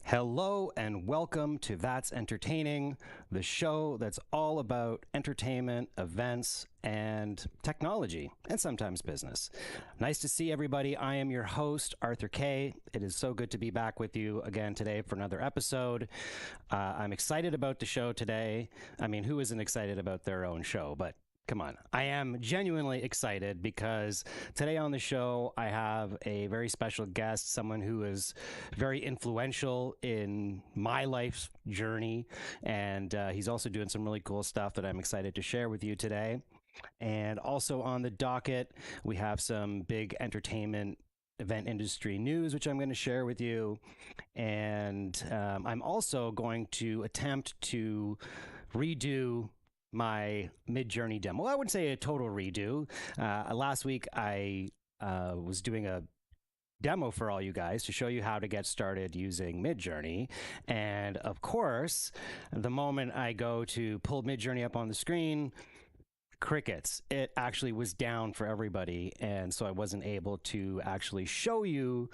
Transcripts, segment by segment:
Hello and welcome to That's Entertaining, the show that's all about entertainment, events, and technology, and sometimes business. Nice to see everybody. I am your host, Arthur Kay. It is so good to be back with you again today for another episode. I'm excited about the show today. I mean, who isn't excited about their own show? But come on. I am genuinely excited because today on the show, I have a very special guest, someone who is very influential in my life's journey. And he's also doing some really cool stuff that I'm excited to share with you today. And also on the docket, we have some big entertainment event industry news, which I'm going to share with you. And I'm also going to attempt to redo my Midjourney demo. Well, I wouldn't say a total redo. Last week, I was doing a demo for all you guys to show you how to get started using Midjourney. And of course, the moment I go to pull Midjourney up on the screen, crickets. It actually was down for everybody. And so I wasn't able to actually show you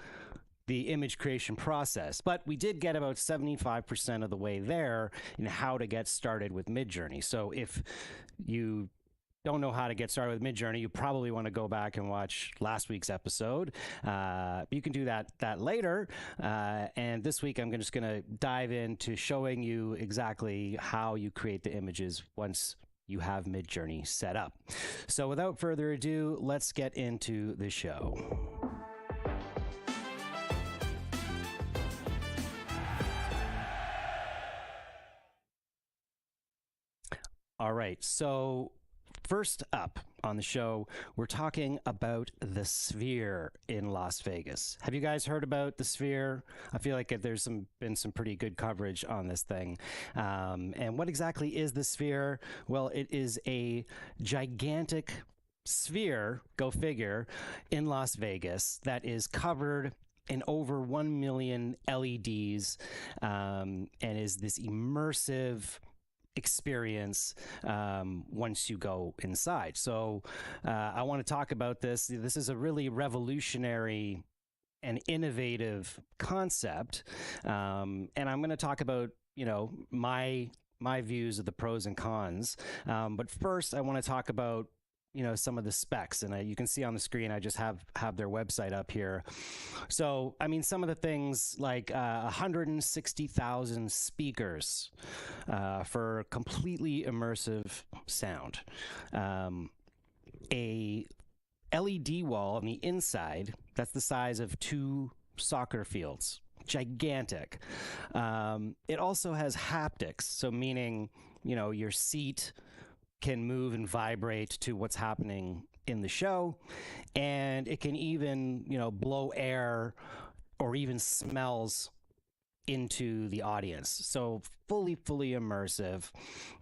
the image creation process, but we did get about 75% of the way there in how to get started with Midjourney. So if you don't know how to get started with Midjourney, you probably want to go back and watch last week's episode. You can do that later. And this week, I'm just going to dive into showing you exactly how you create the images once you have Midjourney set up. So without further ado, let's get into the show. All right, so first up on the show, we're talking about the Sphere in Las Vegas. Have you guys heard about the Sphere? I feel like there's been some pretty good coverage on this thing. And what exactly is the Sphere? Well, it is a gigantic sphere, go figure, in Las Vegas that is covered in over 1 million LEDs and is this immersive experience once you go inside. So I want to talk about this. This is a really revolutionary and innovative concept, and I'm going to talk about my views of the pros and cons. But first, I want to talk about some of the specs, and you can see on the screen I just have their website up here. So I mean, some of the things like 160,000 speakers for completely immersive sound, a LED wall on the inside that's the size of 2 soccer fields, gigantic. It also has haptics, so meaning your seat can move and vibrate to what's happening in the show, and it can even blow air or even smells into the audience. So fully immersive.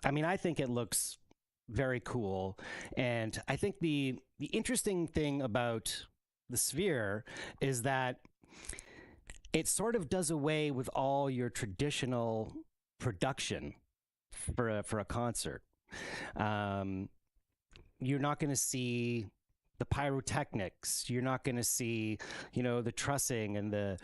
I mean, I think it looks very cool, and I think the interesting thing about the Sphere is that it sort of does away with all your traditional production for a concert. You're not going to see the pyrotechnics. You're not going to see, the trussing and the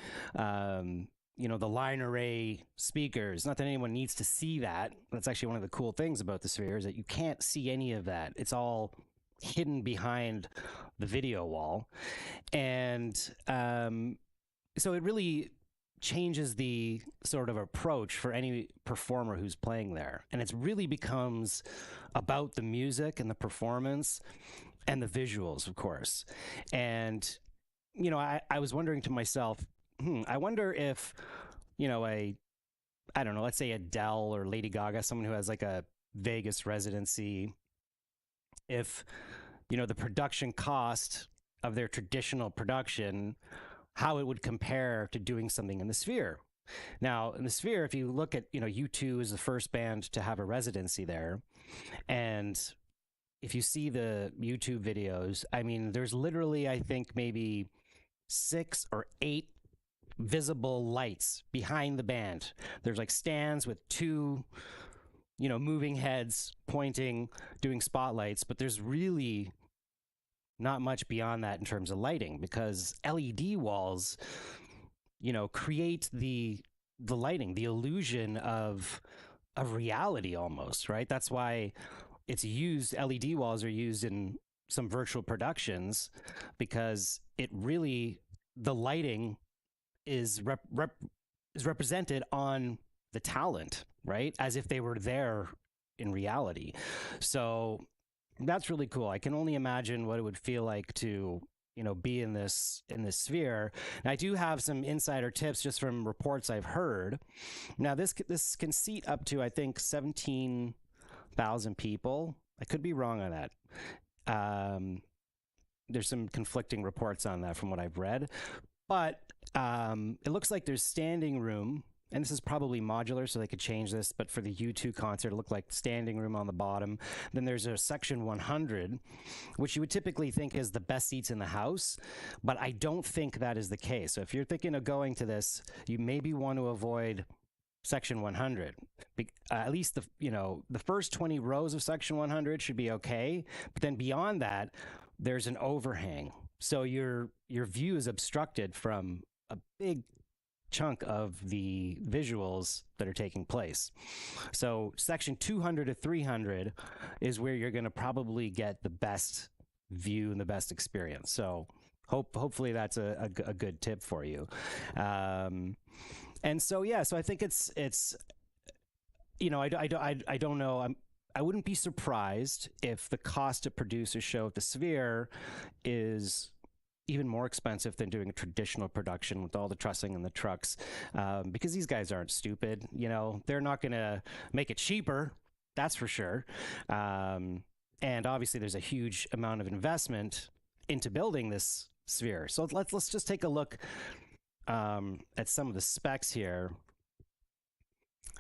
line array speakers. Not that anyone needs to see that. That's actually one of the cool things about the Sphere, is that you can't see any of that. It's all hidden behind the video wall. And so it really changes the sort of approach for any performer who's playing there. And it really becomes about the music and the performance and the visuals, of course. And, I was wondering to myself, I wonder if, I don't know, let's say Adele or Lady Gaga, someone who has like a Vegas residency, if, the production cost of their traditional production, how it would compare to doing something in the Sphere. Now, in the Sphere, if you look at, U2 is the first band to have a residency there. And if you see the YouTube videos, I mean, there's literally, I think, maybe 6 or 8 visible lights behind the band. There's like stands with 2, moving heads pointing, doing spotlights, but there's really not much beyond that in terms of lighting, because LED walls, create the lighting, the illusion of reality almost, right? That's why it's used. LED walls are used in some virtual productions, because it really, the lighting is represented on the talent, right? As if they were there in reality. So that's really cool. I can only imagine what it would feel like to be in this Sphere. And I do have some insider tips just from reports I've heard. Now this can seat up to, I think, 17,000 people. I could be wrong on that. There's some conflicting reports on that from what I've read, but it looks like there's standing room. And this is probably modular, so they could change this. But for the U2 concert, it looked like standing room on the bottom. Then there's a section 100, which you would typically think is the best seats in the house. But I don't think that is the case. So if you're thinking of going to this, you maybe want to avoid section 100. At least the first 20 rows of section 100 should be okay. But then beyond that, there's an overhang. So your view is obstructed from a big chunk of the visuals that are taking place. So section 200 to 300 is where you're going to probably get the best view and the best experience. So hopefully that's a good tip for you. And so yeah, so I think it's I don't know. I wouldn't be surprised if the cost to produce a show at the Sphere is even more expensive than doing a traditional production with all the trussing and the trucks, because these guys aren't stupid. They're not going to make it cheaper, that's for sure. And obviously there's a huge amount of investment into building this Sphere. So let's just take a look at some of the specs here.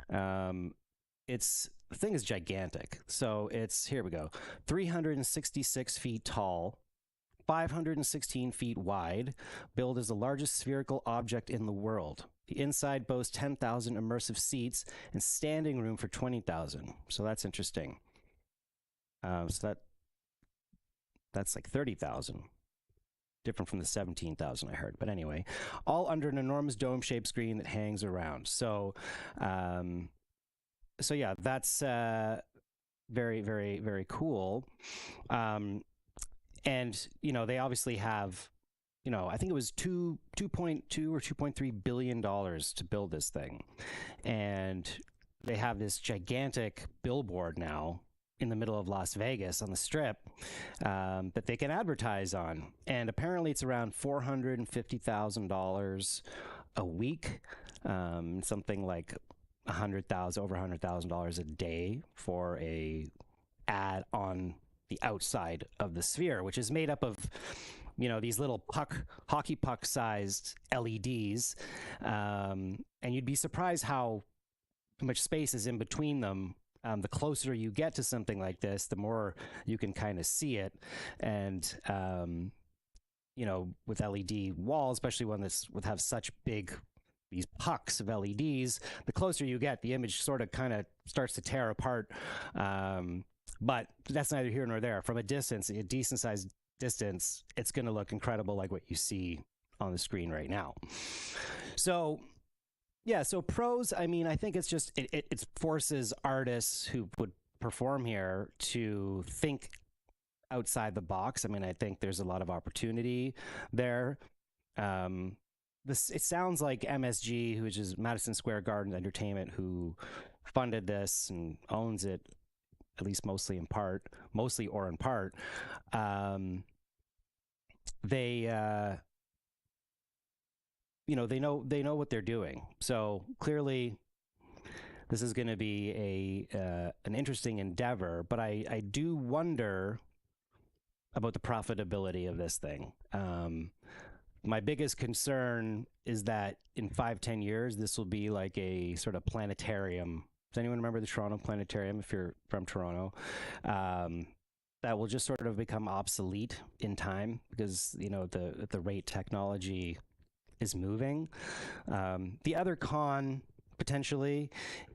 The thing is gigantic. So here we go, 366 feet tall, 516 feet wide, billed as the largest spherical object in the world. The inside boasts 10,000 immersive seats and standing room for 20,000. So that's interesting. So that's like 30,000. Different from the 17,000 I heard. But anyway, all under an enormous dome-shaped screen that hangs around. So yeah, that's very, very, very cool. And they obviously have, I think it was 2.2 or 2.3 billion dollars to build this thing, and they have this gigantic billboard now in the middle of Las Vegas on the Strip that they can advertise on, and apparently it's around $450,000 a week, something like over $100,000 a day for a ad on the outside of the Sphere, which is made up of these little hockey puck sized LEDs, and you'd be surprised how much space is in between them. The closer you get to something like this, the more you can kind of see it. And with LED walls, especially one that's would have such these pucks of LEDs, the closer you get, the image sort of kind of starts to tear apart. But that's neither here nor there. From a decent sized distance, it's going to look incredible, like what you see on the screen right now. So yeah, so pros, I mean, I think it's just, it forces artists who would perform here to think outside the box. I mean, I think there's a lot of opportunity there. It sounds like MSG, which is Madison Square Garden Entertainment, who funded this and owns it, at least mostly or in part. They know what they're doing. So clearly this is going to be an interesting endeavor, but I do wonder about the profitability of this thing. My biggest concern is that in 5-10 years, this will be like a sort of planetarium. Does anyone remember the Toronto Planetarium, if you're from Toronto? That will just sort of become obsolete in time because, the rate technology is moving. The other con, potentially,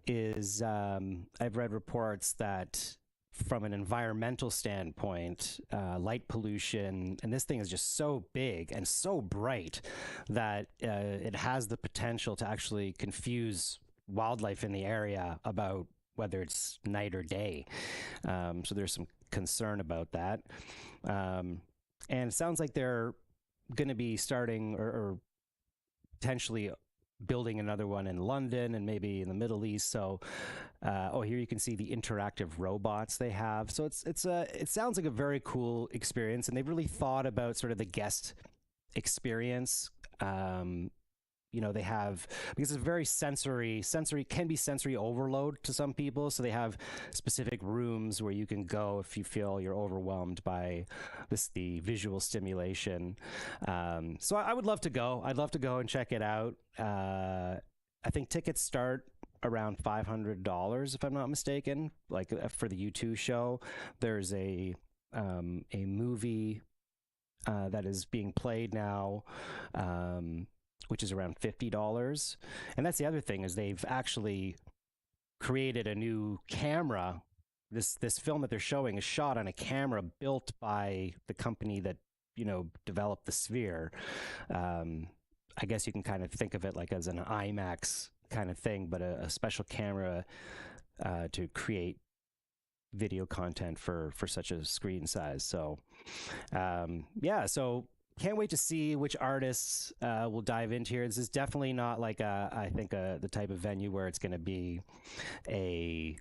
is I've read reports that from an environmental standpoint, light pollution, and this thing is just so big and so bright that it has the potential to actually confuse wildlife in the area about whether it's night or day. So there's some concern about that. And it sounds like they're going to be starting or potentially building another one in London and maybe in the Middle East. So, here you can see the interactive robots they have. So it sounds like a very cool experience, and they've really thought about sort of the guest experience. They have, because it's very sensory can be sensory overload to some people. So they have specific rooms where you can go if you feel you're overwhelmed by the visual stimulation. So I would love to go. I'd love to go and check it out. I think tickets start around $500, if I'm not mistaken. Like for the U2 show, there's a movie that is being played now, which is around $50. And that's the other thing, is they've actually created a new camera. This film that they're showing is shot on a camera built by the company that, developed the Sphere. I guess you can kind of think of it like as an IMAX kind of thing, but a special camera to create video content for such a screen size. So yeah, so can't wait to see which artists we'll dive into here. This is definitely not like I think the type of venue where it's going to be a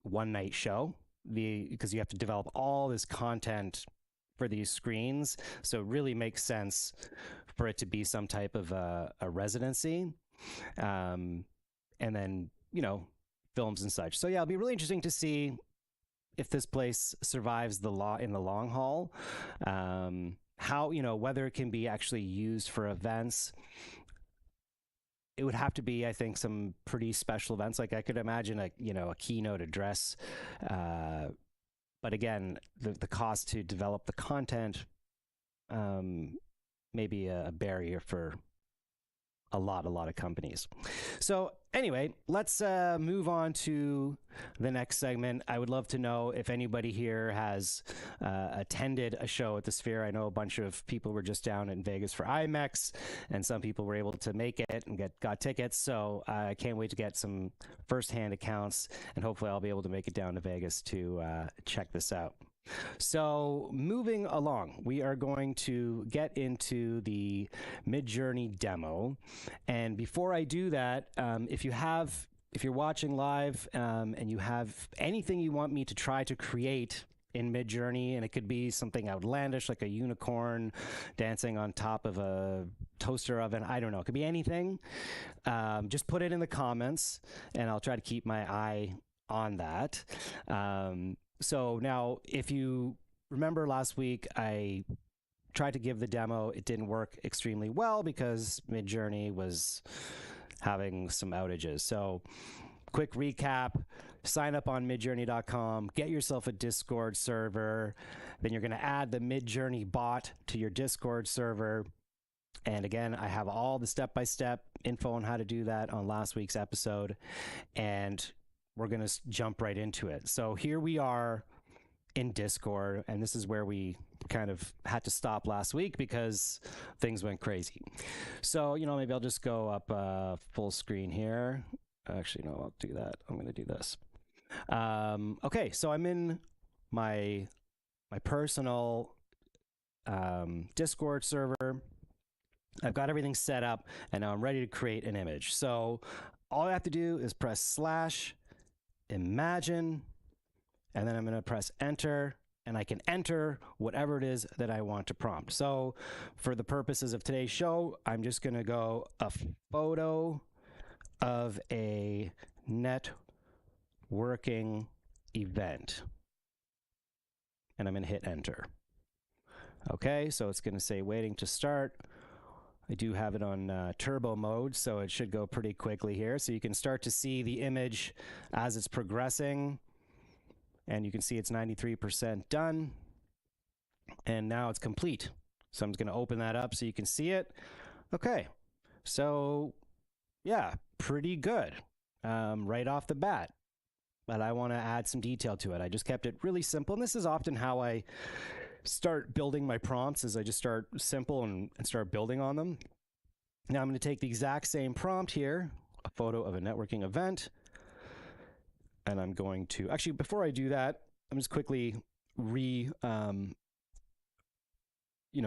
one night show, because you have to develop all this content for these screens. So it really makes sense for it to be some type of a residency, and then, you know, films and such. So yeah, it'll be really interesting to see if this place survives in the long haul. How, you know, whether it can be actually used for events. It would have to be, I think, some pretty special events. Like I could imagine a keynote address, but again, the cost to develop the content may be a barrier for a lot of companies. So anyway, let's move on to the next segment. I would love to know if anybody here has attended a show at the Sphere. I know a bunch of people were just down in Vegas for IMAX, and some people were able to make it and got tickets. So I can't wait to get some firsthand accounts, and hopefully I'll be able to make it down to Vegas to check this out. So moving along, we are going to get into the Midjourney demo. And before I do that, if you're watching live and you have anything you want me to try to create in Midjourney, and it could be something outlandish like a unicorn dancing on top of a toaster oven, I don't know, it could be anything, just put it in the comments and I'll try to keep my eye on that. So now, if you remember last week, I tried to give the demo. It didn't work extremely well because Midjourney was having some outages. So quick recap, sign up on midjourney.com, get yourself a Discord server. Then you're going to add the Midjourney bot to your Discord server. And again, I have all the step-by-step info on how to do that on last week's episode. And we're going to jump right into it. So here we are in Discord, and this is where we kind of had to stop last week because things went crazy. So, you know, maybe I'll just go up full screen here. Actually, no, I'll do that. I'm going to do this. Okay, so I'm in my personal Discord server. I've got everything set up, and now I'm ready to create an image. So all I have to do is press /imagine, and then I'm going to press enter, and I can enter whatever it is that I want to prompt. So for the purposes of today's show, I'm just going to go a photo of a networking event, and I'm going to hit enter. Okay, so it's going to say waiting to start. I do have it on turbo mode, so it should go pretty quickly here. So you can start to see the image as it's progressing, and you can see it's 93% done, and now it's complete. So I'm just going to open that up so you can see it. Okay, so yeah, pretty good right off the bat. But I want to add some detail to it. I just kept it really simple, and this is often how I start building my prompts, is I just start simple and start building on them. Now I'm going to take the exact same prompt here, a photo of a networking event, and I'm going to, actually, before I do that, I'm just quickly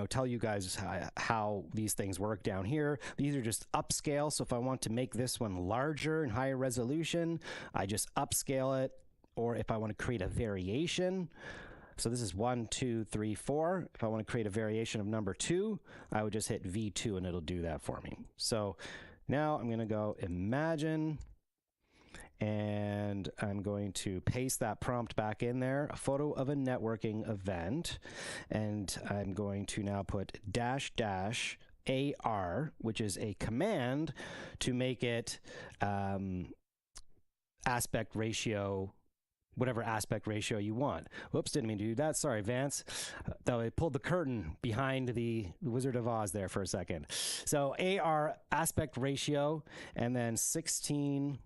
tell you guys how these things work down here. These are just upscale, so if I want to make this one larger and higher resolution, I just upscale it, or if I want to create a variation, so this is 1, 2, 3, 4. If I want to create a variation of number 2, I would just hit V2 and it'll do that for me. So now I'm going to go imagine, and I'm going to paste that prompt back in there, a photo of a networking event, and I'm going to now put --AR, which is a command to make it aspect ratio, whatever aspect ratio you want. Whoops, didn't mean to do that. Sorry, Vance. Though I pulled the curtain behind the Wizard of Oz there for a second. So AR aspect ratio, and then 16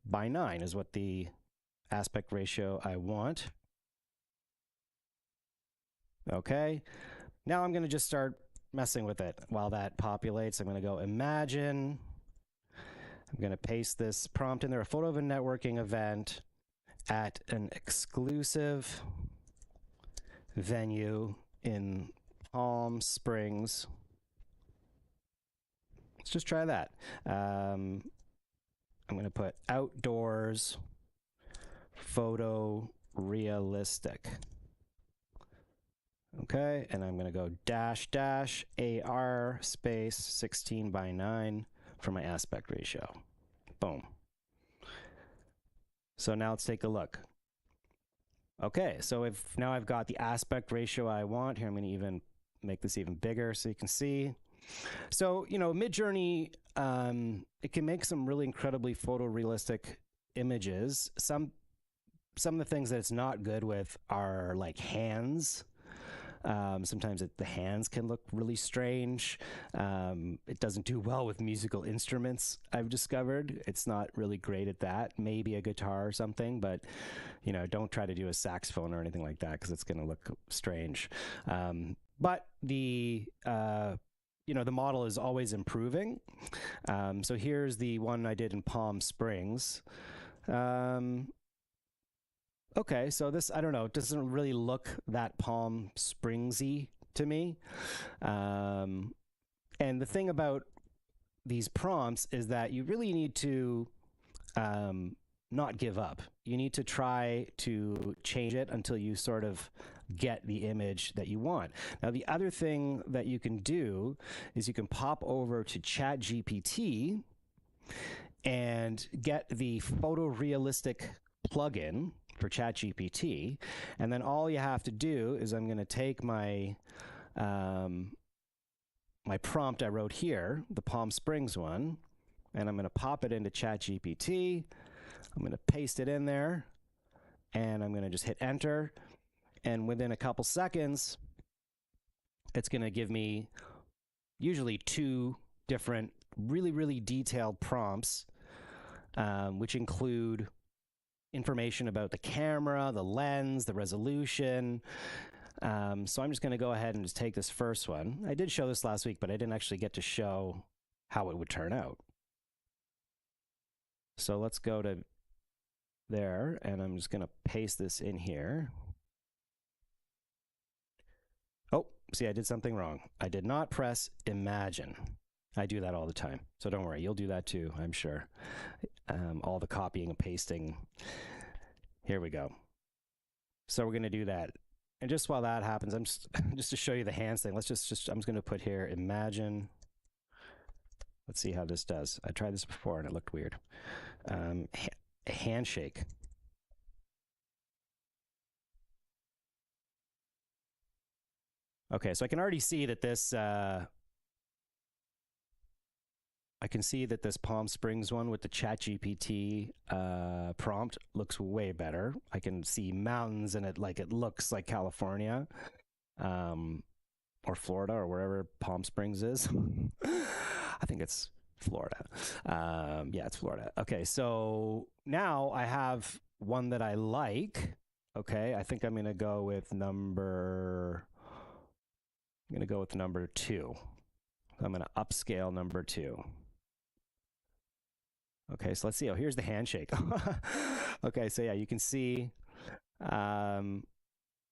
by 9 is what the aspect ratio I want. Okay. Now I'm going to just start messing with it while that populates. I'm going to go imagine. I'm going to paste this prompt in there, a photo of a networking event at an exclusive venue in Palm Springs. Let's just try that. I'm going to put outdoors photo realistic. Okay, and I'm going to go -- AR space 16:9 for my aspect ratio. Boom. So now let's take a look. Okay, so now I've got the aspect ratio I want. Here, I'm going to even make this even bigger so you can see. So, you know, Midjourney, it can make some really incredibly photorealistic images. Some of the things that it's not good with are like hands. Sometimes the hands can look really strange. It doesn't do well with musical instruments, I've discovered. It's not really great at that. Maybe a guitar or something, but, you know, don't try to do a saxophone or anything like that because it's going to look strange. But the model is always improving. So here's the one I did in Palm Springs. Okay, so this, I don't know, it doesn't really look that Palm Springsy to me. And the thing about these prompts is that you really need to not give up. You need to try to change it until you sort of get the image that you want. Now, the other thing that you can do is you can pop over to ChatGPT and get the photorealistic plugin for ChatGPT, and then all you have to do is I'm going to take my my prompt I wrote here, the Palm Springs one, and I'm going to pop it into ChatGPT. I'm going to paste it in there, and I'm going to just hit enter, and within a couple seconds, it's going to give me usually 2 different really, really detailed prompts, which include information about the camera, the lens, the resolution. So I'm just going to go ahead and just take this first one. I did show this last week, but I didn't actually get to show how it would turn out. So let's go to there, and I'm just going to paste this in here. Oh, see, I did something wrong. I did not press imagine. I do that all the time. So don't worry, you'll do that too, I'm sure. All the copying and pasting. Here we go. So we're going to do that. And just while that happens, I'm just to show you the hands thing. I'm just going to put here imagine. Let's see how this does. I tried this before and it looked weird. A handshake. Okay, so I can already see that this I can see that this Palm Springs one with the ChatGPT prompt looks way better. I can see mountains and it looks like California, or Florida, or wherever Palm Springs is. I think it's Florida. Yeah, it's Florida. Okay, so now I have one that I like. Okay, I think I'm gonna go with number 2. I'm gonna upscale number 2. Okay, so let's see. Oh, here's the handshake. Okay, so yeah, you can see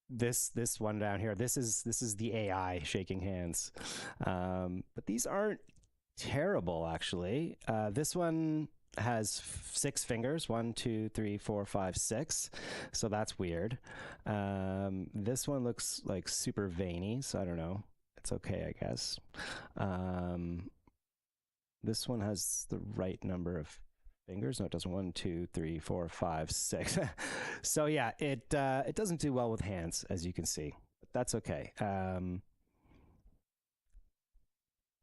this one down here. This is the AI shaking hands, but these aren't terrible actually. This one has 6 fingers, 1, 2, 3, 4, 5, 6. So that's weird. This one looks like super veiny, so I don't know. It's okay, I guess. This one has the right number of fingers. No, it doesn't. 1, 2, 3, 4, 5, 6. So yeah, it doesn't do well with hands, as you can see. But that's okay.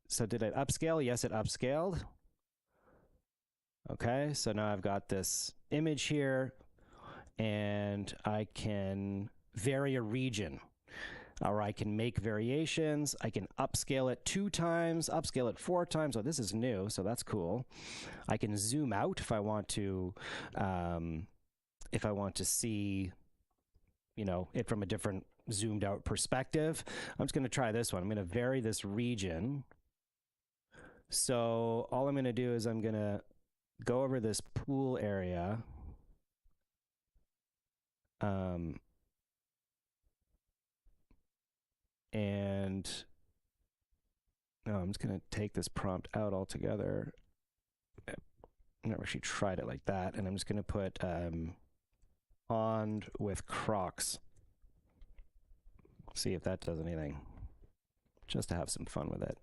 So did it upscale? Yes, it upscaled. Okay, so now I've got this image here, and I can vary a region, or I can make variations. I can upscale it 2 times, upscale it 4 times. Oh, this is new, so that's cool. I can zoom out if I want to see, you know, it from a different zoomed out perspective. I'm just going to try this one. I'm going to vary this region. So all I'm going to do is I'm going to go over this pool area. And no, I'm just going to take this prompt out altogether. I've never actually tried it like that. And I'm just going to put pond with Crocs. See if that does anything. Just to have some fun with it.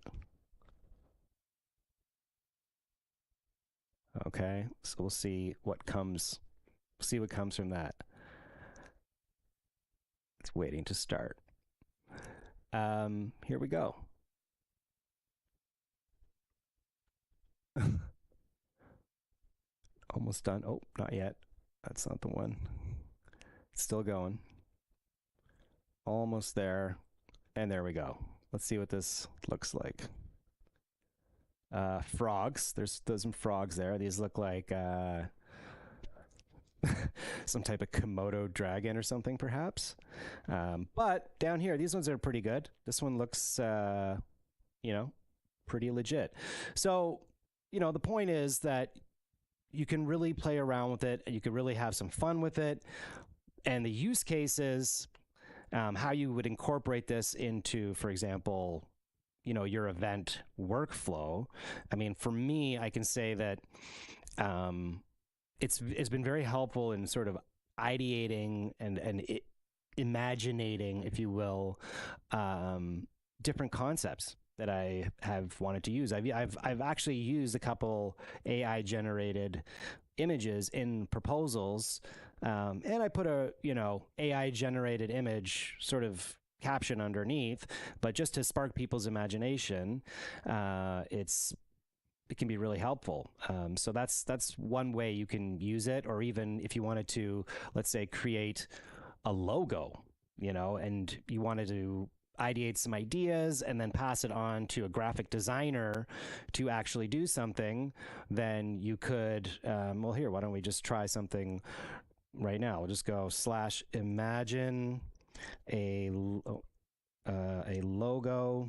Okay, so we'll see what comes. See what comes from that. It's waiting to start. Here we go. Almost done. Oh, not yet. That's not the one. It's still going. Almost there. And there we go. Let's see what this looks like. Frogs. There's some frogs there. These look like some type of Komodo dragon or something, perhaps. But down here, these ones are pretty good. This one looks, pretty legit. So, the point is that you can really play around with it. You can really have some fun with it. And the use cases, how you would incorporate this into, for example, your event workflow. I mean, for me, I can say that it's been very helpful in sort of ideating and imaginating, if you will, different concepts that I have wanted to use. I've actually used a couple AI generated images in proposals, and I put a AI generated image sort of caption underneath, but just to spark people's imagination, it can be really helpful. So that's one way you can use it, or even if you wanted to, let's say, create a logo, and you wanted to ideate some ideas and then pass it on to a graphic designer to actually do something, then you could, well, here, why don't we just try something right now? We'll just go /imagine a logo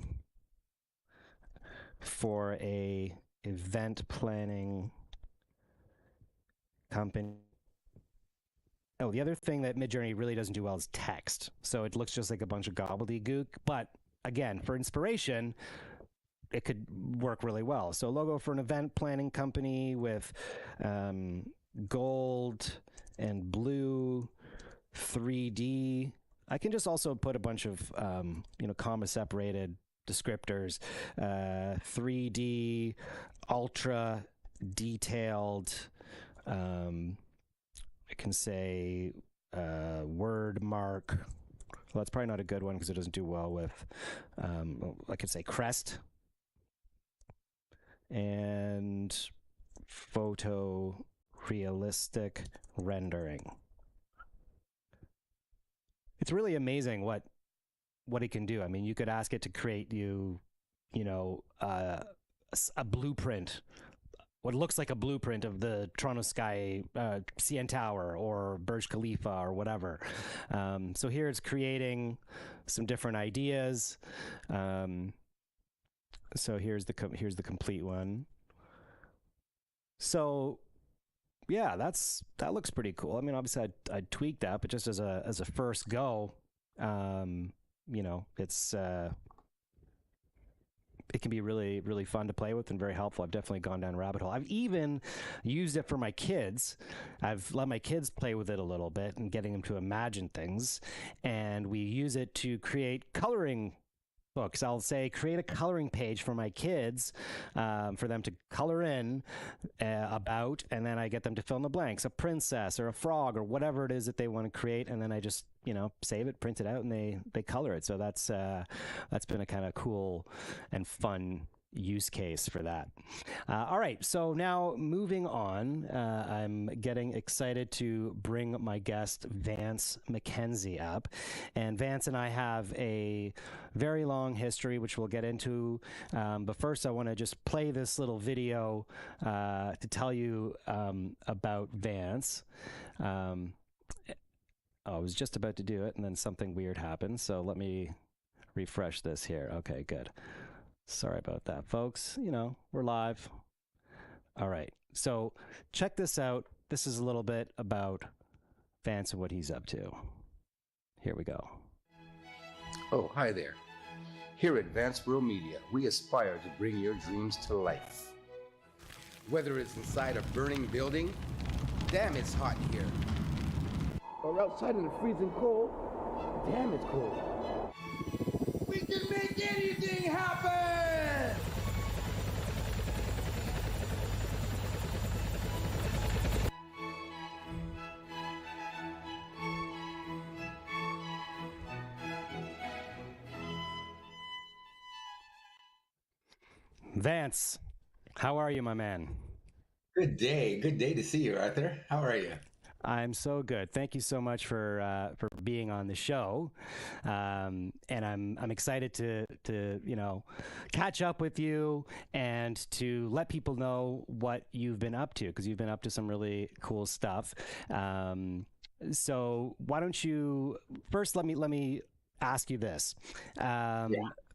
for a event planning company. Oh, the other thing that Midjourney really doesn't do well is text. So it looks just like a bunch of gobbledygook. But again, for inspiration, it could work really well. So logo for an event planning company with gold and blue 3D. I can just also put a bunch of, comma separated descriptors, 3D, ultra detailed. I can say word mark. Well, that's probably not a good one because it doesn't do well with, I could say crest and photo realistic rendering. It's really amazing what it can do. I mean, you could ask it to create a blueprint, what looks like a blueprint of the Toronto Sky CN Tower or Burj Khalifa or whatever. So here it's creating some different ideas. So here's the complete one. So yeah, that looks pretty cool. I mean, obviously I'd tweak that, but just as a first go, it's it can be really, really fun to play with and very helpful. I've definitely gone down a rabbit hole. I've even used it for my kids. I've let my kids play with it a little bit and getting them to imagine things. And we use it to create coloring books. I'll say, create a coloring page for my kids, for them to color in about, and then I get them to fill in the blanks, a princess or a frog or whatever it is that they want to create. And then I just, save it, print it out, and they color it. So that's been a kind of cool and fun use case for that. All right, so now moving on, I'm getting excited to bring my guest Vance McKenzie up, and Vance and I have a very long history, which we'll get into, but first I want to just play this little video to tell you about Vance. Oh, I was just about to do it, and then something weird happened. So let me refresh this here. Okay, good. Sorry about that, folks. We're live. All right. So check this out. This is a little bit about Vance and what he's up to. Here we go. Oh, hi there. Here at Vanceworld Media, we aspire to bring your dreams to life. Whether it's inside a burning building, damn, it's hot in here. Or outside in the freezing cold, damn, it's cold. We can make anything happen! Vance, how are you, my man? Good day. Good day to see you, Arthur. How are you? I'm so good. Thank you so much for being on the show, and I'm excited to catch up with you and to let people know what you've been up to, because you've been up to some really cool stuff. So why don't you first let me ask you this?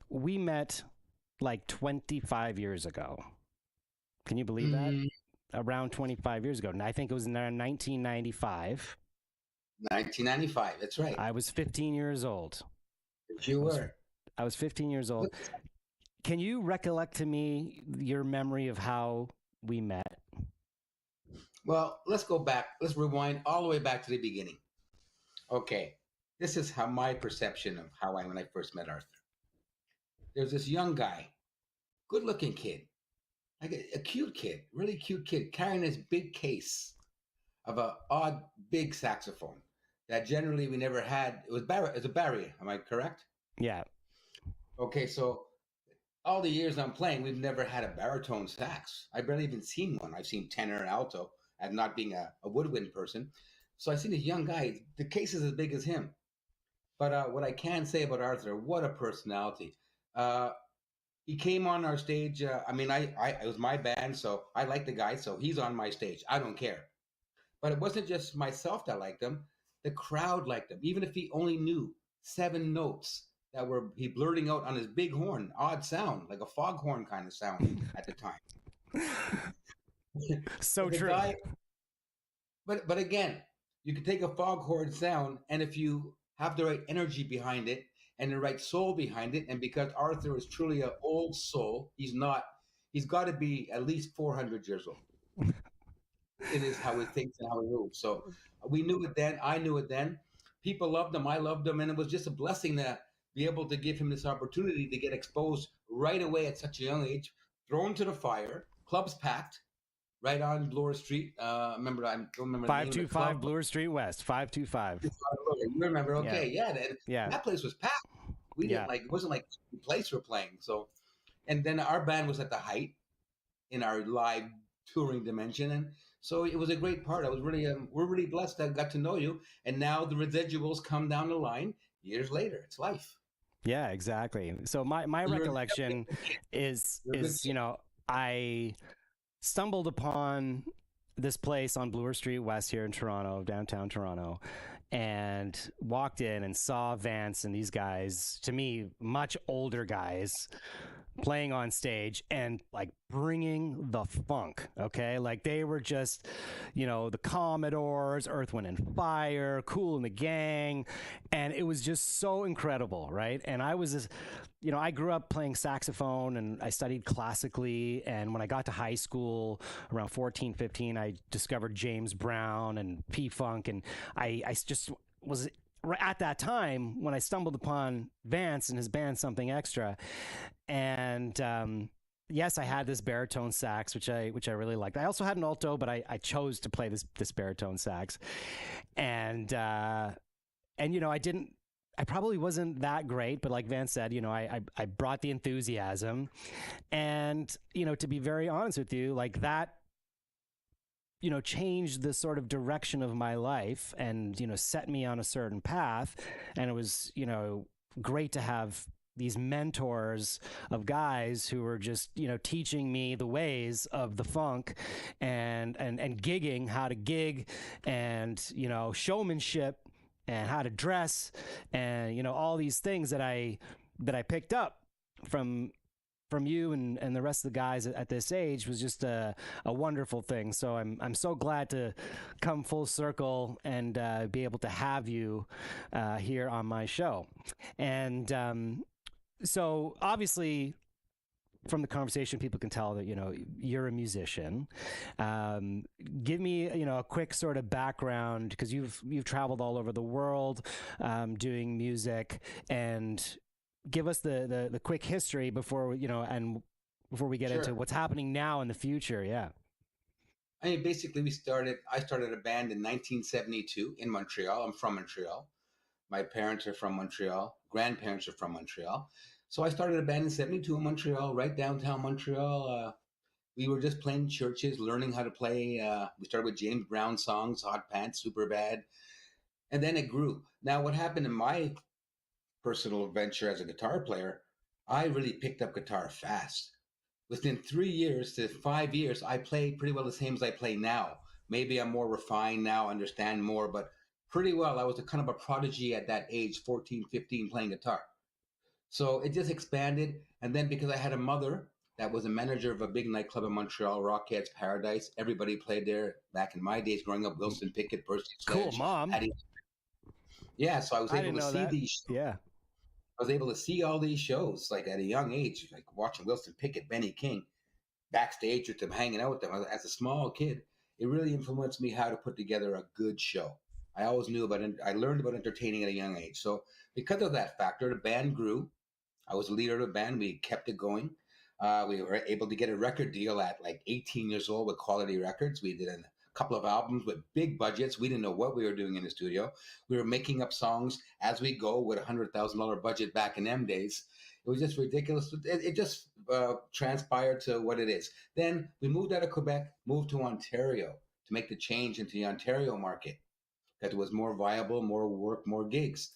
We met like 25 years ago. Can you believe that? Around 25 years ago. And I think it was in 1995. 1995, that's right. I was 15 years old. You were. I was 15 years old. Can you recollect to me your memory of how we met? Well, let's go back. Let's rewind all the way back to the beginning. Okay. This is how my perception of when I first met Arthur. There's this young guy, good-looking kid, like a cute kid, really cute kid, carrying this big case of a odd big saxophone that generally we never had. It was a Barry. Am I correct? Yeah. Okay, so all the years I'm playing, we've never had a baritone sax. I've barely even seen one. I've seen tenor and alto, and not being a woodwind person. So I seen this young guy. The case is as big as him. But what I can say about Arthur, what a personality. He came on our stage. It was my band, so I like the guy, so he's on my stage. I don't care. But it wasn't just myself that liked him. The crowd liked him, even if he only knew 7 notes that were he blurting out on his big horn, odd sound, like a foghorn kind of sound at the time. So true. But again, you can take a foghorn sound, and if you have the right energy behind it, and the right soul behind it. And because Arthur is truly an old soul, he's got to be at least 400 years old. It is how he thinks and how he moves. So we knew it then. I knew it then. People loved him. I loved him. And it was just a blessing to be able to give him this opportunity to get exposed right away at such a young age, thrown to the fire, clubs packed, right on Bloor Street. I don't remember 525 Bloor Street West. 525. You remember? Okay, yeah. That place was packed. We didn't it wasn't like the place we're playing. So, and then our band was at the height in our live touring dimension, and so it was a great part. I was really, we're really blessed that I got to know you, and now the residuals come down the line years later. It's life. Yeah, exactly. So my recollection is I stumbled upon this place on Bloor Street West here in Toronto, downtown Toronto, and walked in and saw Vance and these guys, to me, much older guys, playing on stage and like bringing the funk. Okay. Like they were just, the Commodores, Earth, Wind and Fire, Kool and the Gang. And it was just so incredible. Right. And I was, I grew up playing saxophone and I studied classically. And when I got to high school around 14, 15, I discovered James Brown and P-Funk. And I just was at that time when I stumbled upon Vance and his band Something Extra. And yes, I had this baritone sax, which I really liked. I also had an alto, but I chose to play this baritone sax. And I probably wasn't that great, but like Vance said, I brought the enthusiasm. And, to be very honest with you, like that, changed the sort of direction of my life and, set me on a certain path. And it was, great to have these mentors of guys who were just, teaching me the ways of the funk and gigging, how to gig and, showmanship and how to dress, and all these things that I picked up from you and the rest of the guys at this age was just a wonderful thing. So I'm so glad to come full circle and be able to have you here on my show. And so obviously, from the conversation, people can tell that you're a musician. Give me a quick sort of background, because you've traveled all over the world doing music, and give us the quick history before before we get into what's happening now in the future. Yeah. I mean, basically, I started a band in 1972 in Montreal. I'm from Montreal. My parents are from Montreal. Grandparents are from Montreal. So I started a band in 72 in Montreal, right downtown Montreal. We were just playing churches, learning how to play. We started with James Brown songs, Hot Pants, Super Bad. And then it grew. Now, what happened in my personal adventure as a guitar player, I really picked up guitar fast. Within 3 years to 5 years, I play pretty well the same as I play now. Maybe I'm more refined now, understand more, but pretty well. I was a kind of a prodigy at that age, 14, 15, playing guitar. So it just expanded. And then because I had a mother that was a manager of a big nightclub in Montreal, Rockettes Paradise, everybody played there back in my days growing up, Wilson Pickett, Percy Sledge. Cool, Mom. Yeah, so I was able to see these. Yeah. I was able to see all these shows like at a young age, like watching Wilson Pickett, Benny King, backstage with them, hanging out with them as a small kid. It really influenced me how to put together a good show. I always knew I learned about entertaining at a young age. So because of that factor, the band grew. I was the leader of the band. We kept it going. We were able to get a record deal at like 18 years old with Quality Records. We did a couple of albums with big budgets. We didn't know what we were doing in the studio. We were making up songs as we go with $100,000 budget back in them days. It was just ridiculous. It just transpired to what it is. Then we moved out of Quebec, moved to Ontario to make the change into the Ontario market, because it was more viable, more work, more gigs.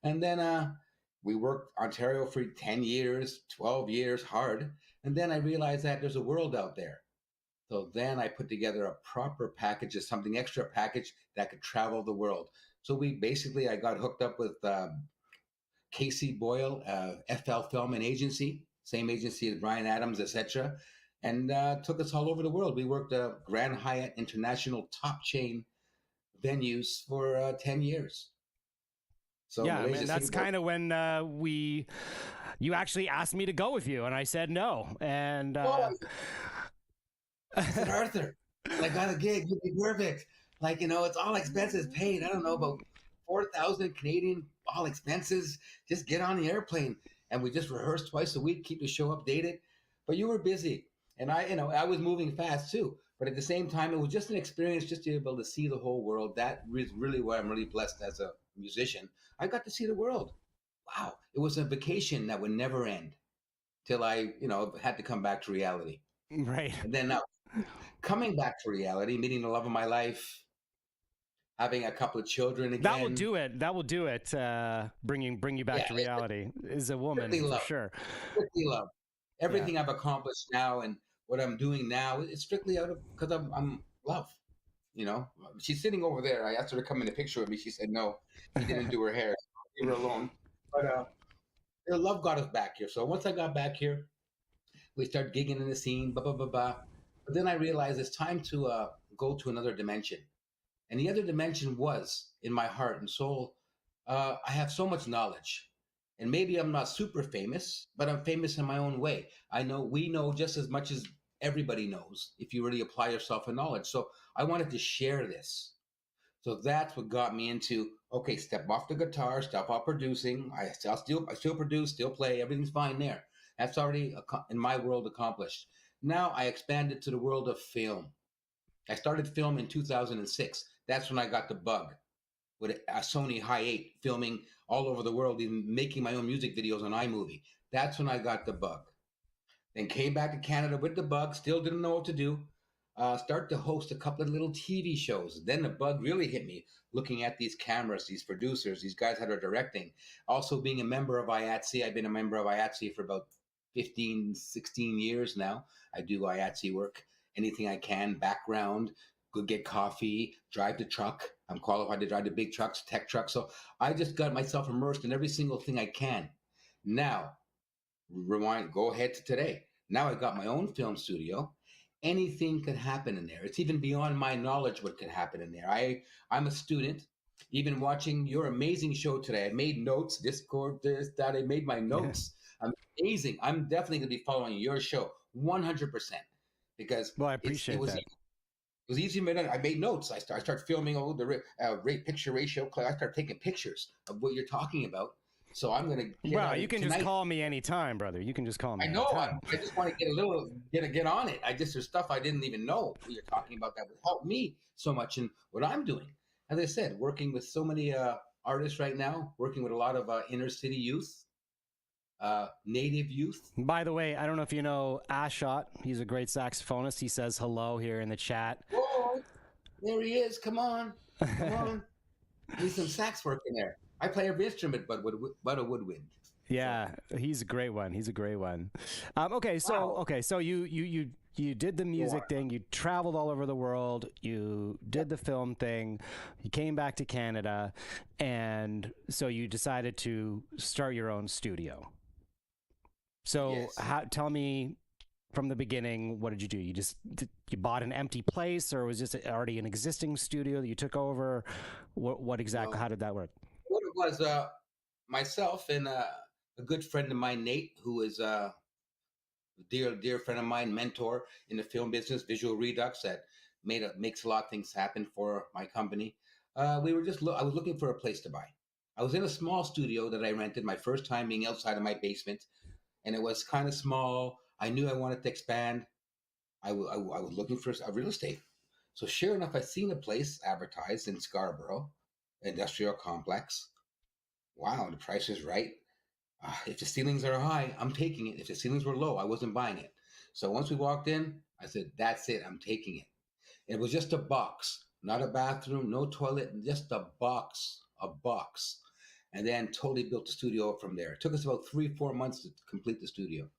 And then we worked Ontario for 10 years, 12 years, hard. And then I realized that there's a world out there. So then I put together a proper package, something extra package that could travel the world. So I got hooked up with Casey Boyle, FL Film and Agency, same agency as Brian Adams, etc., and took us all over the world. We worked Grand Hyatt International top chain venues for 10 years. So yeah, I mean, that's kind of when you actually asked me to go with you, and I said no. And I said, Arthur, I got a gig. You'd be perfect. Like, it's all expenses paid. I don't know, about 4,000 Canadian, all expenses. Just get on the airplane. And we just rehearse twice a week, keep the show updated. But you were busy. And I was moving fast too. But at the same time, it was just an experience just to be able to see the whole world. That is really why I'm really blessed as a musician. I got to see the world. Wow. It was a vacation that would never end till I, had to come back to reality. Right. And then now coming back to reality, meeting the love of my life, having a couple of children again. That will do it. Bring you back to reality is a woman for sure. Strictly love. Everything I've accomplished now and what I'm doing now is strictly out of because I'm love. She's sitting over there. I asked her to come in a picture with me. She said no. She didn't do her hair. Leave her alone. But love got us back here. So once I got back here, we started gigging in the scene. Blah blah blah blah. But then I realized it's time to go to another dimension. And the other dimension was in my heart and soul. I have so much knowledge. And maybe I'm not super famous, but I'm famous in my own way. We know just as much as everybody knows if you really apply yourself in knowledge. So I wanted to share this. So that's what got me into, okay, step off the guitar, stop off producing. I still produce, still play. Everything's fine there. That's already, in my world, accomplished. Now I expanded to the world of film. I started film in 2006. That's when I got the bug with a Sony Hi8, filming all over the world, even making my own music videos on iMovie. That's when I got the bug. Then came back to Canada with the bug, still didn't know what to do. Start to host a couple of little TV shows. Then the bug really hit me, looking at these cameras, these producers, these guys that are directing. Also being a member of IATSE. I've been a member of IATSE for about 15, 16 years now. I do IATSE work, anything I can, background, go get coffee, drive the truck. I'm qualified to drive the big trucks, tech trucks. So I just got myself immersed in every single thing I can. Now, rewind, go ahead to today. Now I got my own film studio. Anything could happen in there. It's even beyond my knowledge what could happen in there. I'm a student. Even watching your amazing show today, I made notes, Discord, this, that. I made my notes. Amazing. I'm definitely going to be following your show 100% because Well, I appreciate that. It was easy. I made notes. I start filming the rate picture ratio. I start taking pictures of what you're talking about. So I'm going to get you can just call me anytime, brother. You can just call me. I know. Anytime. I just want to get on it. There's stuff I didn't even know you're talking about that would help me so much in what I'm doing. As I said, working with so many artists right now, working with a lot of inner city youth, native youth. By the way, I don't know if you know Ashot. He's a great saxophonist. He says hello here in the chat. Whoa, there he is. Come on. Need some sax work in there. I play every instrument but a woodwind. Yeah, he's a great one. Okay, so you did the music thing. You traveled all over the world. You did the film thing. You came back to Canada, and so you decided to start your own studio. So yes. Tell me from the beginning, what did you do? You bought an empty place, or was this already an existing studio that you took over? What exactly? How did that work? What it was, myself and a good friend of mine, Nate, who is a dear friend of mine, mentor in the film business, Visual Redux, that makes a lot of things happen for my company. I was looking for a place to buy. I was in a small studio that I rented my first time being outside of my basement, and it was kind of small. I knew I wanted to expand. I was looking for a real estate. So sure enough, I seen a place advertised in Scarborough, industrial complex. Wow, the price is right. If the ceilings are high, I'm taking it. If the ceilings were low, I wasn't buying it. So once we walked in, I said, that's it. I'm taking it. It was just a box, not a bathroom, no toilet, just a box. And then totally built the studio up from there. It took us about 3-4 months to complete the studio.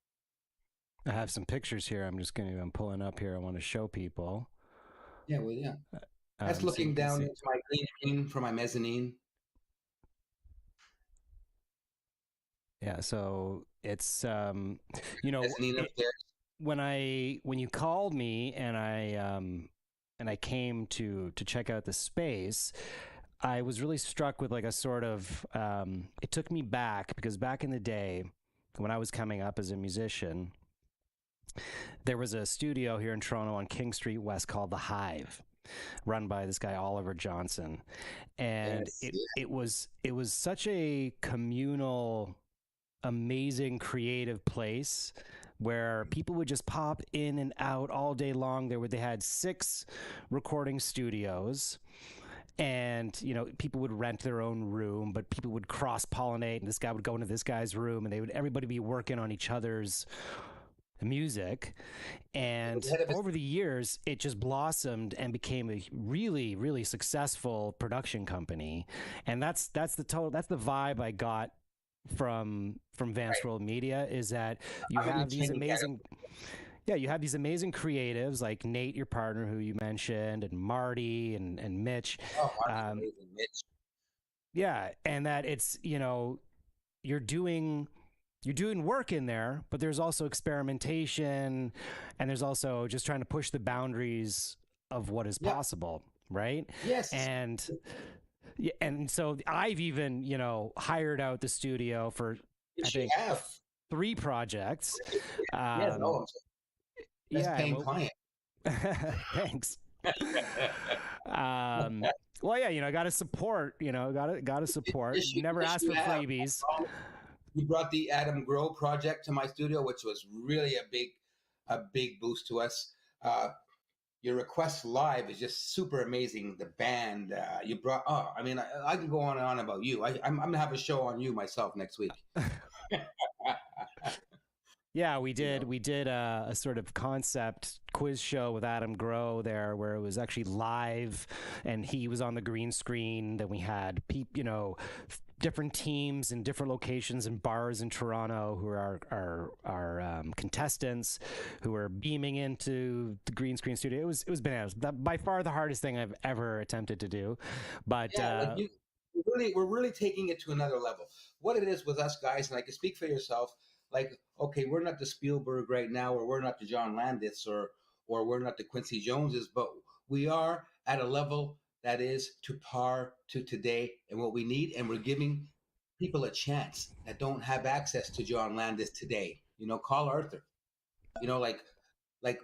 I have some pictures here. I'm pulling up here. I want to show people. Yeah, well, yeah. That's looking down into my green screen from my mezzanine. Yeah, so it's when you called me and I came to check out the space, I was really struck with like a sort of it took me back, because back in the day when I was coming up as a musician, there was a studio here in Toronto on King Street West called The Hive, run by this guy Oliver Johnson, and it was such a communal, amazing, creative place where people would just pop in and out all day long. They had 6 recording studios, and people would rent their own room, but people would cross-pollinate, and this guy would go into this guy's room, and everybody be working on each other's music. And over the years, it just blossomed and became a really, really successful production company. And that's the vibe I got from Vanceworld Media, is that you have these amazing creatives like Nate, your partner, who you mentioned, and Marty and Mitch. Oh, amazing, Mitch. Yeah, and that it's you're doing work in there, but there's also experimentation, and there's also just trying to push the boundaries of what is possible, right? Yes. And so I've even, hired out the studio for, I think, 3 projects. Best paying client. Thanks. Well, yeah, got to support, got to support. Never ask for freebies. You brought the Adam Grow project to my studio, which was really a big boost to us. Your request live is just super amazing. The band you brought. I can go on and on about you. I'm gonna have a show on you myself next week. Yeah, we did a sort of concept quiz show with Adam Grow there, where it was actually live, and he was on the green screen. Then we had different teams in different locations and bars in Toronto who are our contestants who were beaming into the green screen studio. It was bananas. By far the hardest thing I've ever attempted to do. But we're really taking it to another level. What it is with us guys, and I can speak for yourself, like, okay, we're not the Spielberg right now, or we're not the John Landis, or we're not the Quincy Joneses, but we are at a level that is to par to today and what we need, and we're giving people a chance that don't have access to John Landis today. Call Arthur. Like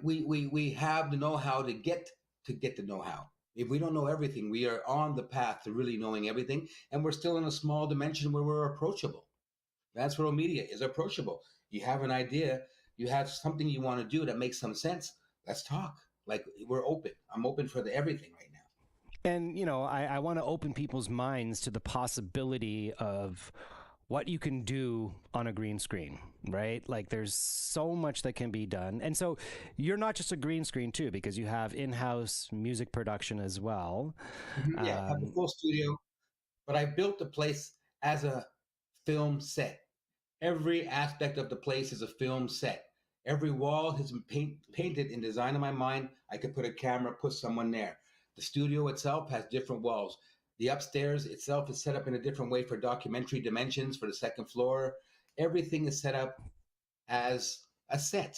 we have the know-how to get the know-how. If we don't know everything, we are on the path to really knowing everything, and we're still in a small dimension where we're approachable. Vanceworld Media is approachable. You have an idea, you have something you want to do that makes some sense. Let's talk. Like, we're open. I'm open for everything right now. And, I want to open people's minds to the possibility of what you can do on a green screen, right? Like, there's so much that can be done. And so you're not just a green screen too, because you have in-house music production as well. Yeah, I have a full studio, but I built the place as a film set. Every aspect of the place is a film set. Every wall has been painted in design of my mind. I could put a camera, put someone there. The studio itself has different walls. The upstairs itself is set up in a different way for documentary dimensions for the second floor. Everything is set up as a set,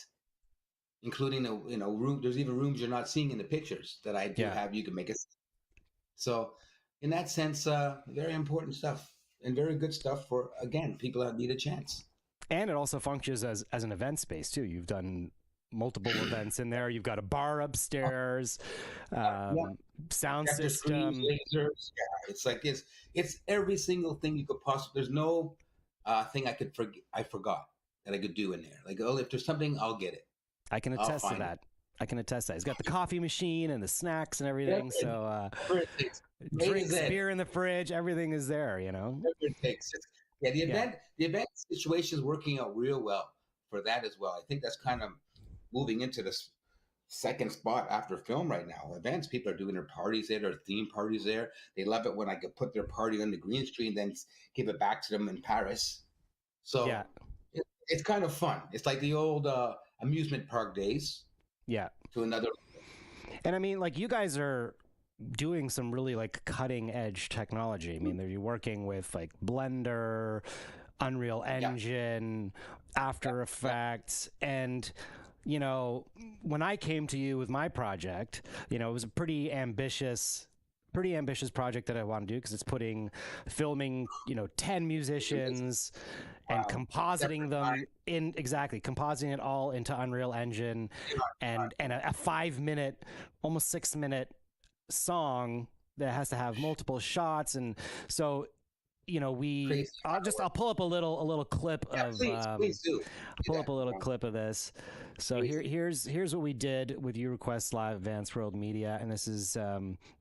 including room. There's even rooms you're not seeing in the pictures that I do have. You can make it. So, in that sense, very important stuff and very good stuff for, again, people that need a chance. And it also functions as an event space too. You've done multiple events in there. You've got a bar upstairs, sound system, lasers. Yeah, it's like it's every single thing you could possibly. There's no thing I forgot that I could do in there. Like, if there's something, I'll get it. I can attest to that. I can attest to that. He's got the coffee machine and the snacks and everything. So drinks, beer in the fridge, everything is there. Yeah, the event situation is working out real well for that as well. I think that's kind of moving into this second spot after film right now. Events, people are doing their parties there, their theme parties there. They love it when I could put their party on the green screen, then give it back to them in Paris. So it's kind of fun. It's like the old amusement park days. Yeah. To another. And I mean, like, you guys are doing some really like cutting edge technology. I mean, you're working with like Blender, Unreal Engine, After Effects, and when I came to you with my project, it was a pretty ambitious project that I want to do, because it's filming 10 musicians and compositing compositing it all into Unreal Engine, and a 5-minute, almost 6-minute song that has to have multiple shots. And so I'll pull up a little clip of please do. I'll pull up a little clip of this. So here's what we did with You Request Live Vanceworld Media, and this is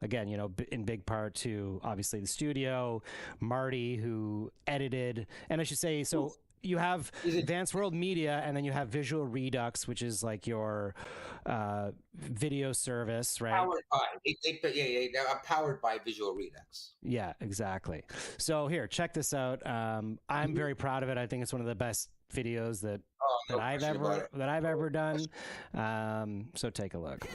again, in big part to obviously the studio, Marty, who edited, and I should say, so you have Vanceworld Media, and then you have Visual Redux, which is like your video service, right? Powered by, they're powered by Visual Redux. Yeah, exactly. So here, check this out. I'm very proud of it. I think it's one of the best videos that I've ever done. So take a look.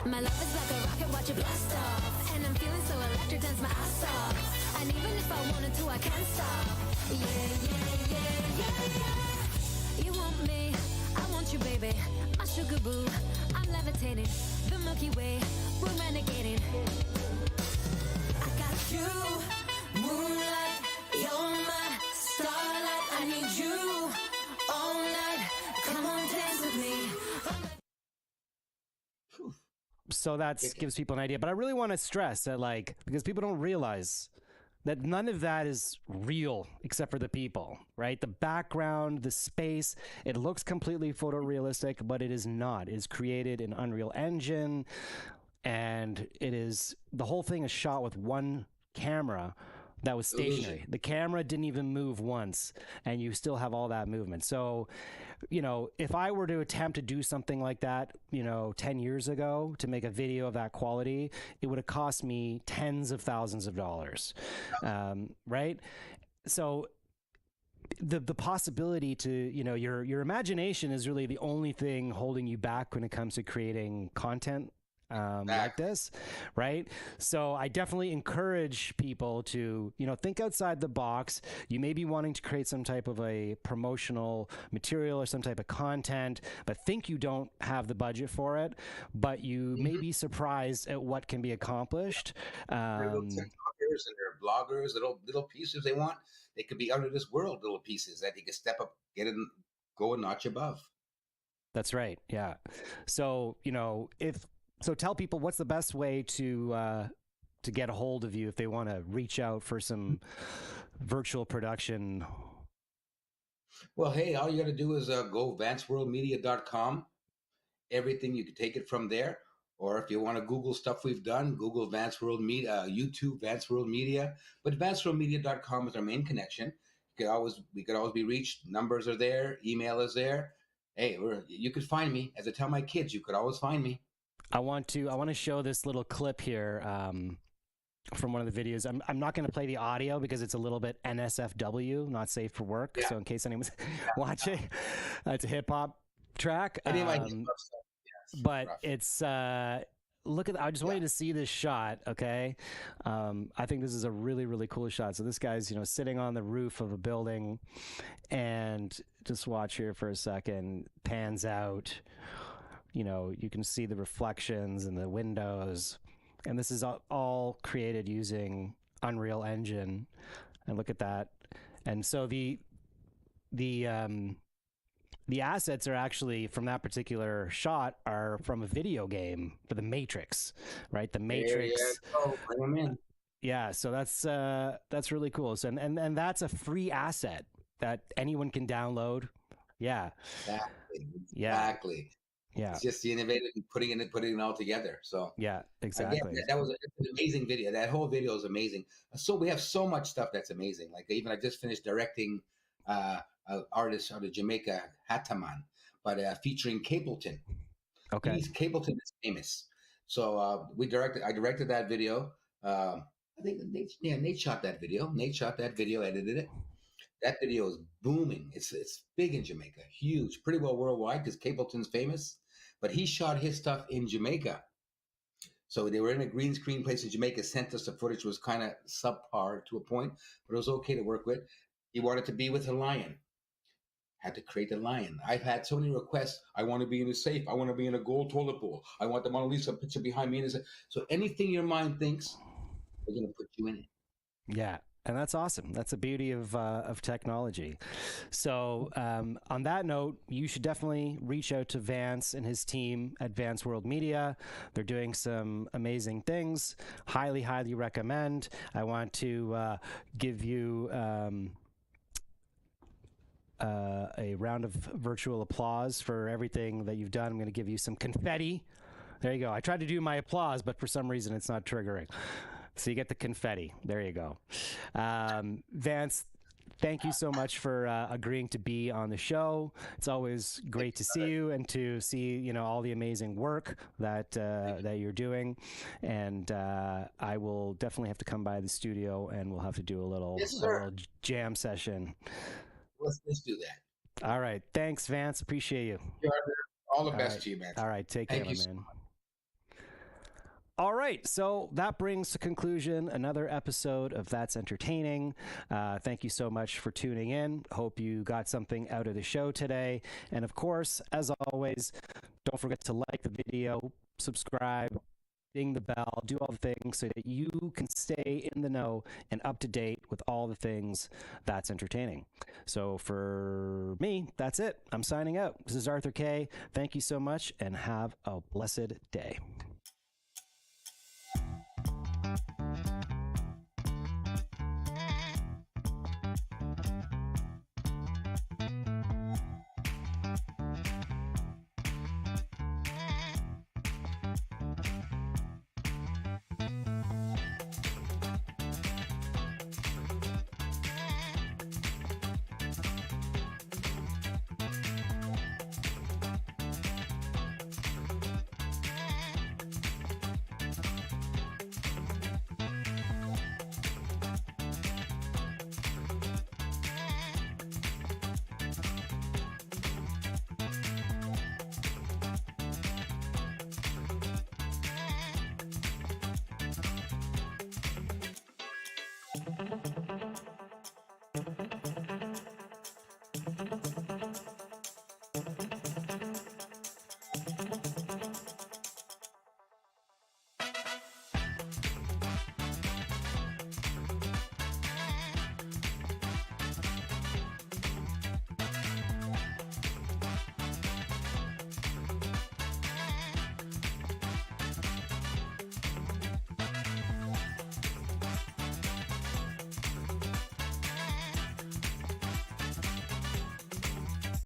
My love is like a rocket, watch it blast off, and I'm feeling so electric, dance my ass off. And even if I wanted to, I can't stop. Yeah. You want me, I want you, baby. My sugar boo, I'm levitating. The Milky Way, we're renegading. I got you, moonlight, you're my starlight. I need you all night. Come on, dance with me. So that gives people an idea. But I really want to stress that, like, because people don't realize that none of that is real except for the people, right? The background, the space, it looks completely photorealistic, but it is not. It is created in Unreal Engine, and the whole thing is shot with one camera that was stationary. The camera didn't even move once, and you still have all that movement. So, if I were to attempt to do something like that, 10 years ago, to make a video of that quality, it would have cost me tens of thousands of dollars, right? So the possibility to, your imagination is really the only thing holding you back when it comes to creating content like this, right? So I definitely encourage people to, think outside the box. You may be wanting to create some type of a promotional material or some type of content, but think you don't have the budget for it, but you may be surprised at what can be accomplished. Little TikTokers and their bloggers, little pieces they want. They could be out of this world little pieces that you can step up, go a notch above. That's right. Yeah. So, So tell people what's the best way to get a hold of you if they want to reach out for some virtual production. Well, hey, all you got to do is go vanceworldmedia.com. Everything, you can take it from there. Or if you want to Google stuff we've done, Google Vanceworld Media, YouTube Vanceworld Media. But vanceworldmedia.com is our main connection. We could always be reached. Numbers are there. Email is there. Hey, you could find me. As I tell my kids, you could always find me. I want to show this little clip here from one of the videos. I'm not going to play the audio because it's a little bit NSFW, not safe for work. Yeah. So in case anyone's watching, it's a hip hop track. But it's look at. I just want you to see this shot. Okay, I think this is a really, really cool shot. So this guy's sitting on the roof of a building, and just watch here for a second. Pans out. You can see the reflections in the windows, and this is all created using Unreal Engine. And look at that. And so the assets are actually from that particular shot are from a video game for the Matrix, right? The Matrix. Bring them in. Yeah. So that's really cool. So, and that's a free asset that anyone can download. Yeah. Exactly. Yeah, it's just the innovative and putting it all together. So yeah, exactly. Again, that was an amazing video. That whole video is amazing. So we have so much stuff that's amazing. Like even I just finished directing an artist out of Jamaica, Hataman, but featuring Capleton. Okay, Capleton is famous. So I directed that video. I think Nate shot that video. Nate shot that video, edited it. That video is booming. It's big in Jamaica, huge, pretty well worldwide because Capleton's famous. But he shot his stuff in Jamaica. So they were in a green screen place in Jamaica, sent us the footage, was kind of subpar to a point, but it was okay to work with. He wanted to be with a lion. Had to create a lion. I've had so many requests. I want to be in a safe. I want to be in a gold toilet bowl. I want the Mona Lisa picture behind me. So anything your mind thinks, we're going to put you in it. Yeah. And that's awesome. That's the beauty of technology. So on that note, you should definitely reach out to Vance and his team at Vanceworld Media. They're doing some amazing things. Highly, highly recommend. I want to give you a round of virtual applause for everything that you've done. I'm going to give you some confetti. There you go. I tried to do my applause, but for some reason it's not triggering. So you get the confetti. There you go. Vance, thank you so much for agreeing to be on the show. It's always great to see you and to see, all the amazing work that you're doing. And I will definitely have to come by the studio and we'll have to do a little jam session. Let's do that. All right. Thanks, Vance. Appreciate you. All the best to you, man. All right. Take care, my man. All right, so that brings to conclusion another episode of That's Entertaining. Thank you so much for tuning in. Hope you got something out of the show today. And of course, as always, don't forget to like the video, subscribe, ding the bell, do all the things so that you can stay in the know and up to date with all the things That's Entertaining. So for me, that's it. I'm signing out. This is Arthur K. Thank you so much and have a blessed day.